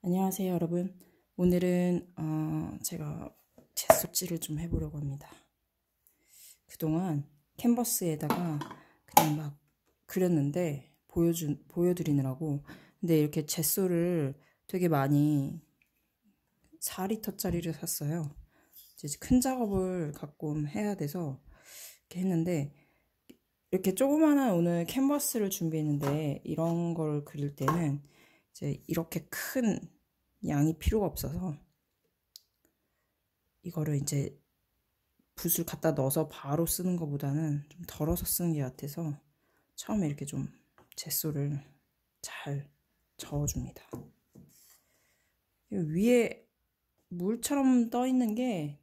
안녕하세요, 여러분. 오늘은 제가 젯소질을 좀 해보려고 합니다. 그동안 캔버스에다가 그냥 막 그렸는데 보여드리느라고. 근데 이렇게 젯소를 되게 많이 4리터짜리를 샀어요. 이제 큰 작업을 가끔 해야 돼서 이렇게 했는데, 이렇게 조그마한 오늘 캔버스를 준비했는데, 이런 걸 그릴 때는 이제 이렇게 큰 양이 필요가 없어서 이거를 이제 붓을 갖다 넣어서 바로 쓰는 것보다는 좀 덜어서 쓰는 게 같아서 처음에 이렇게 좀 젯소를 잘 저어줍니다. 위에 물처럼 떠 있는 게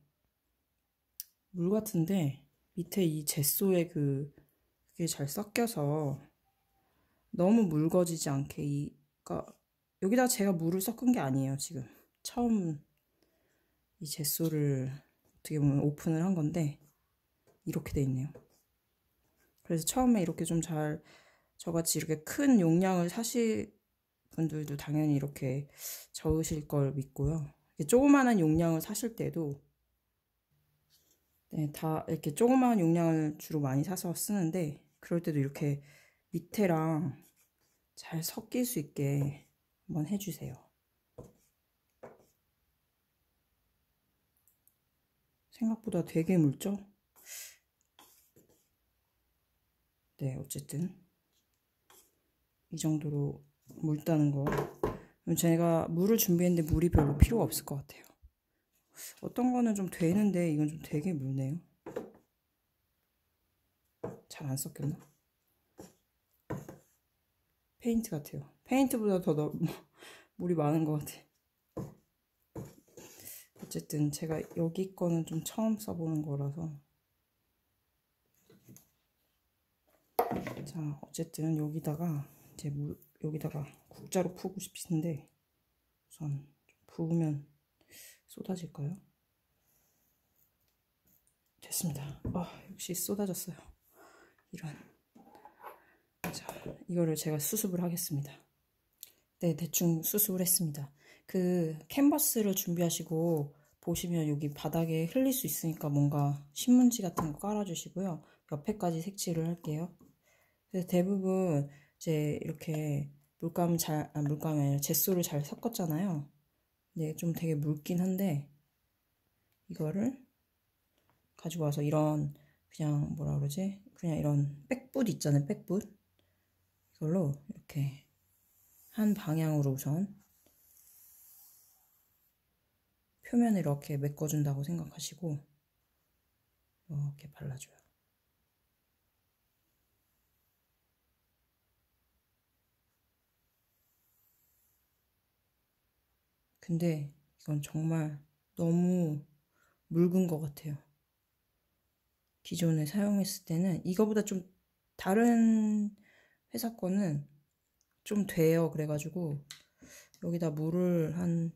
물 같은데 밑에 이 젯소에 그게 잘 섞여서 너무 묽어지지 않게 그러니까 여기다가 제가 물을 섞은 게 아니에요. 지금 처음 이 젯소를 어떻게 보면 오픈을 한 건데 이렇게 돼 있네요. 그래서 처음에 이렇게 좀 잘 저같이 이렇게 큰 용량을 사실 분들도 당연히 이렇게 저으실 걸 믿고요. 조그마한 용량을 사실 때도 다 이렇게 조그마한 용량을 주로 많이 사서 쓰는데, 그럴 때도 이렇게 밑에랑 잘 섞일 수 있게 한번 해주세요. 생각보다 되게 묽죠? 네, 어쨌든 이 정도로 묽다는 거. 제가 물을 준비했는데 물이 별로 필요가 없을 것 같아요. 어떤 거는 좀 되는데 이건 좀 되게 묽네요. 잘 안 섞였나? 페인트 같아요. 페인트보다 더 물이 많은 것 같아. 어쨌든 제가 여기 거는 좀 처음 써보는 거라서. 자, 어쨌든 여기다가 이제 여기다가 국자로 푸고 싶은데 우선 좀 부으면 쏟아질까요? 됐습니다. 역시 쏟아졌어요. 이런. 자, 이거를 제가 수습을 하겠습니다. 네, 대충 수습을 했습니다. 그 캔버스를 준비하시고 보시면 여기 바닥에 흘릴 수 있으니까 뭔가 신문지 같은 거 깔아주시고요. 옆에까지 색칠을 할게요. 그래서 대부분 이제 이렇게 물감이 아니라 젯소를 잘 섞었잖아요. 근데 좀 되게 묽긴 한데 이거를 가지고 와서 이런 그냥 뭐라 그러지? 그냥 이런 백붓 있잖아요. 백붓. 이걸로 이렇게 한 방향으로 우선 표면을 이렇게 메꿔준다고 생각하시고 이렇게 발라줘요. 근데 이건 정말 너무 묽은 것 같아요. 기존에 사용했을 때는 이거보다 좀 다른 회사 거는 좀 돼요. 그래가지고 여기다 물을 한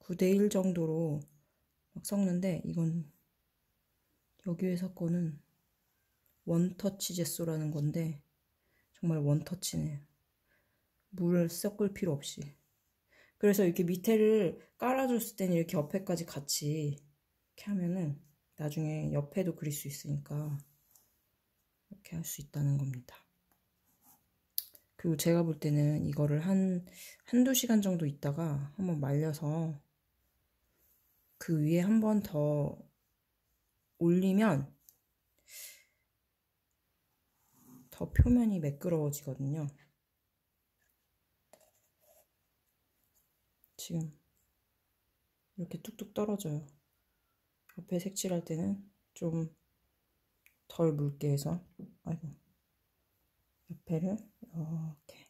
9대1 정도로 막 섞는데, 이건 여기 회사 거는 원터치 젯소라는 건데 정말 원터치네요. 물을 섞을 필요 없이. 그래서 이렇게 밑에를 깔아줬을 때는 이렇게 옆에까지 같이 이렇게 하면은 나중에 옆에도 그릴 수 있으니까 이렇게 할 수 있다는 겁니다. 그리고 제가 볼 때는 이거를 한두 시간 정도 있다가 한번 말려서 그 위에 한 번 더 올리면 더 표면이 매끄러워지거든요. 지금 이렇게 뚝뚝 떨어져요. 옆에 색칠할 때는 좀 덜 묽게 해서, 아이고, 옆에를 이렇게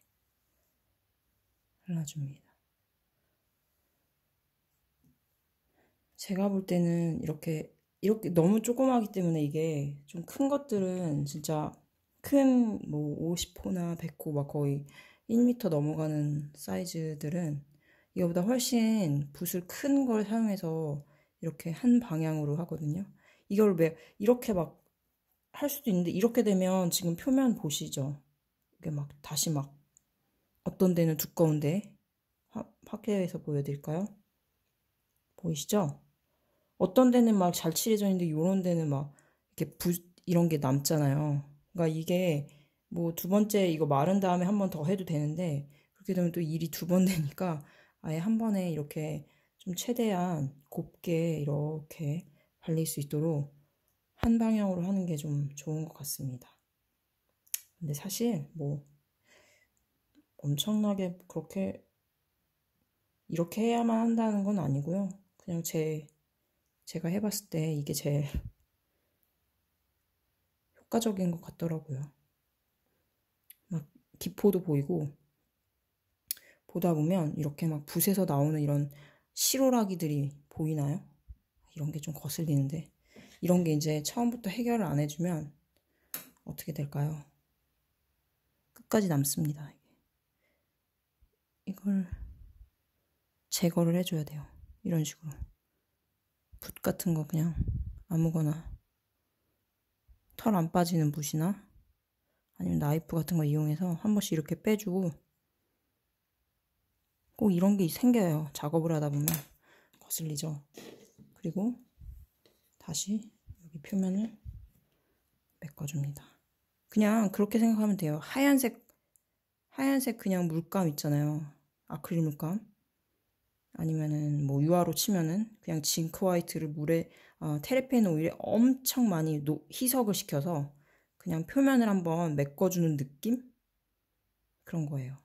발라줍니다. 제가 볼 때는 이렇게 너무 조그마하기 때문에 이게 좀 큰 것들은 진짜 큰 뭐 50호나 100호 막 거의 1m 넘어가는 사이즈들은 이거보다 훨씬 붓을 큰 걸 사용해서 이렇게 한 방향으로 하거든요. 이걸 왜 이렇게 막 할 수도 있는데, 이렇게 되면 지금 표면 보시죠? 이게 막 다시 막 어떤 데는 두꺼운데 확대해서 보여드릴까요? 보이시죠? 어떤 데는 막 잘 칠해져 있는데 요런 데는 막 이렇게 이런 게 남잖아요. 그러니까 이게 뭐 두 번째 이거 마른 다음에 한 번 더 해도 되는데 그렇게 되면 또 일이 두 번 되니까 아예 한 번에 이렇게 좀 최대한 곱게 이렇게 발릴 수 있도록 한 방향으로 하는 게 좀 좋은 것 같습니다. 근데 사실 뭐 엄청나게 그렇게 이렇게 해야만 한다는 건 아니고요. 그냥 제가 해봤을 때 이게 제일 효과적인 것 같더라고요. 막 기포도 보이고 보다 보면 이렇게 막 붓에서 나오는 이런 실오라기들이 보이나요? 이런 게 좀 거슬리는데 이런 게 이제 처음부터 해결을 안 해주면 어떻게 될까요? 끝까지 남습니다. 이걸 제거를 해줘야 돼요. 이런 식으로 붓 같은 거 그냥 아무거나 털 안 빠지는 붓이나 아니면 나이프 같은 거 이용해서 한 번씩 이렇게 빼주고 꼭 이런 게 생겨요. 작업을 하다 보면 거슬리죠. 그리고 다시 여기 표면을 메꿔줍니다. 그냥 그렇게 생각하면 돼요. 하얀색 그냥 물감 있잖아요. 아크릴 물감. 아니면은 뭐 유화로 치면은 그냥 징크 화이트를 물에 테레펜 오일에 엄청 많이 희석을 시켜서 그냥 표면을 한번 메꿔주는 느낌? 그런 거예요.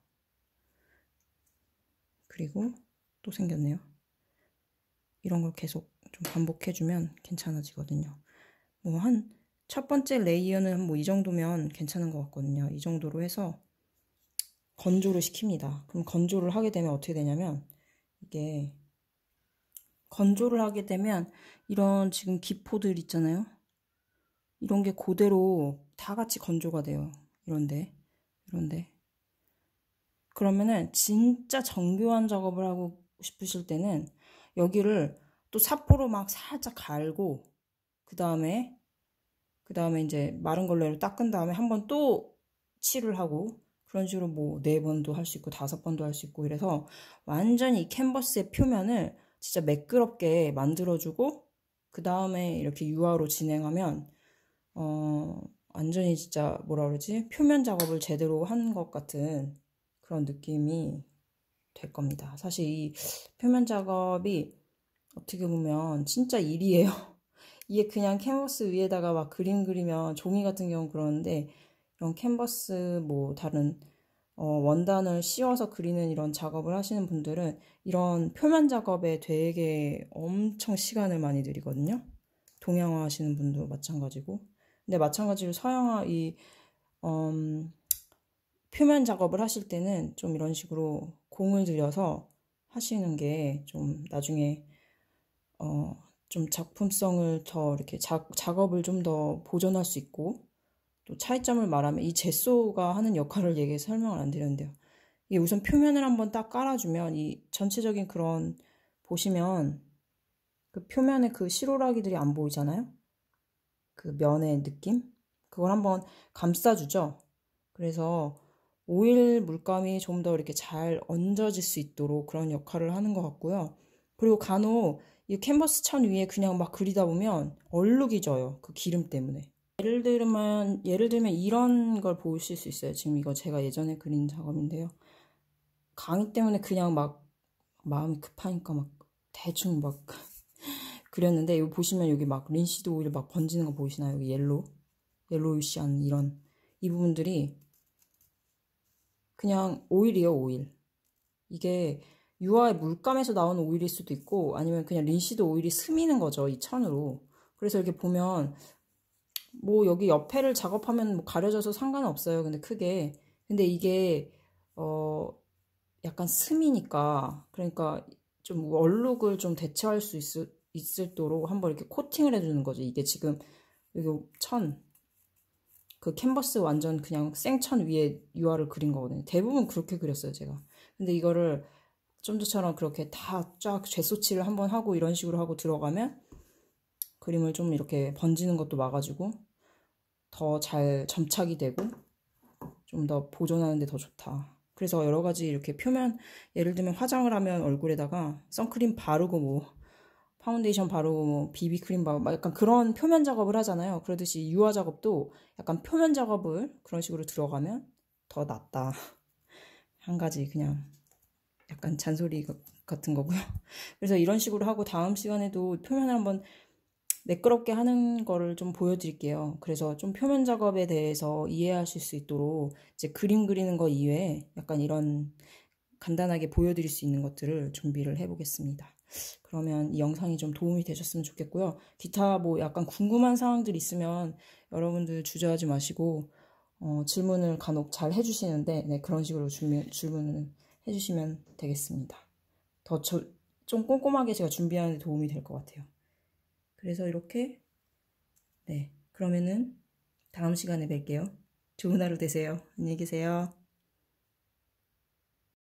그리고 또 생겼네요. 이런 걸 계속 좀 반복해주면 괜찮아지거든요. 뭐 첫 번째 레이어는 뭐 이 정도면 괜찮은 것 같거든요. 이 정도로 해서 건조를 시킵니다. 그럼 건조를 하게 되면 어떻게 되냐면 이게 건조를 하게 되면 이런 지금 기포들 있잖아요. 이런 게 그대로 다 같이 건조가 돼요. 이런데. 그러면은 진짜 정교한 작업을 하고 싶으실 때는 여기를 또 사포로 막 살짝 갈고 그 다음에 이제 마른 걸레로 닦은 다음에 한 번 또 칠을 하고 그런 식으로 뭐 4번도 할 수 있고 5번도 할 수 있고 이래서 완전히 이 캔버스의 표면을 진짜 매끄럽게 만들어주고 그 다음에 이렇게 유화로 진행하면 완전히 진짜 뭐라 그러지? 표면 작업을 제대로 한 것 같은 그런 느낌이 될 겁니다. 사실 이 표면 작업이 어떻게 보면 진짜 일이에요. 이게 그냥 캔버스 위에다가 막 그림 그리면 종이 같은 경우는 그러는데 이런 캔버스 뭐 다른 원단을 씌워서 그리는 이런 작업을 하시는 분들은 이런 표면 작업에 되게 엄청 시간을 많이 들이거든요. 동양화 하시는 분도 마찬가지고. 근데 마찬가지로 서양화 표면 작업을 하실 때는 좀 이런 식으로 공을 들여서 하시는 게 좀 나중에 좀 작품성을 더 이렇게 작업을 좀 더 보존할 수 있고 또 차이점을 말하면 이 젯소가 하는 역할을 얘기해서 설명을 안 드렸는데요. 이게 우선 표면을 한번 딱 깔아주면 이 전체적인 그런 보시면 그 표면에 그 실오라기들이 안 보이잖아요. 그 면의 느낌? 그걸 한번 감싸주죠. 그래서 오일 물감이 좀 더 이렇게 잘 얹어질 수 있도록 그런 역할을 하는 것 같고요. 그리고 간혹 이 캔버스 천 위에 그냥 막 그리다 보면 얼룩이 져요. 그 기름 때문에. 예를 들면 이런 걸 보실 수 있어요. 지금 이거 제가 예전에 그린 작업인데요. 강의 때문에 그냥 막 마음이 급하니까 막 대충 막 그렸는데 여기 보시면 여기 막 린시드 오일 막 번지는 거 보이시나요? 여기 옐로우시한 이런 이 부분들이 그냥 오일이에요, 오일. 이게 유화의 물감에서 나오는 오일일 수도 있고 아니면 그냥 린시드 오일이 스미는 거죠, 이 천으로. 그래서 이렇게 보면 뭐 여기 옆에를 작업하면 뭐 가려져서 상관은 없어요. 근데 이게 약간 스미니까 그러니까 좀 얼룩을 좀 대체할 수 있도록 한번 이렇게 코팅을 해주는 거죠. 이게 지금 여기 그 캔버스 완전 그냥 생천 위에 유화를 그린 거거든요. 대부분 그렇게 그렸어요, 제가. 근데 이거를 좀 전처럼 그렇게 다 쫙 젯소칠을 한번 하고 이런 식으로 하고 들어가면 그림을 좀 이렇게 번지는 것도 막아주고 더 잘 점착이 되고 좀 더 보존하는 데 더 좋다. 그래서 여러 가지 이렇게 표면, 예를 들면 화장을 하면 얼굴에다가 선크림 바르고 뭐 파운데이션 바르고 뭐 비비크림 바르고 막 약간 그런 표면 작업을 하잖아요. 그러듯이 유화 작업도 약간 표면 작업을 그런 식으로 들어가면 더 낫다. 한 가지 그냥 약간 잔소리 같은 거고요. 그래서 이런 식으로 하고 다음 시간에도 표면을 한번 매끄럽게 하는 거를 좀 보여드릴게요. 그래서 좀 표면 작업에 대해서 이해하실 수 있도록 이제 그림 그리는 거 이외에 약간 이런 간단하게 보여드릴 수 있는 것들을 준비를 해보겠습니다. 그러면 이 영상이 좀 도움이 되셨으면 좋겠고요. 기타 뭐 약간 궁금한 사항들 있으면 여러분들 주저하지 마시고 질문을 간혹 잘 해주시는데 네, 그런 식으로 질문을 해주시면 되겠습니다. 좀 꼼꼼하게 제가 준비하는 데 도움이 될 것 같아요. 그래서 이렇게 네, 그러면은 다음 시간에 뵐게요. 좋은 하루 되세요. 안녕히 계세요.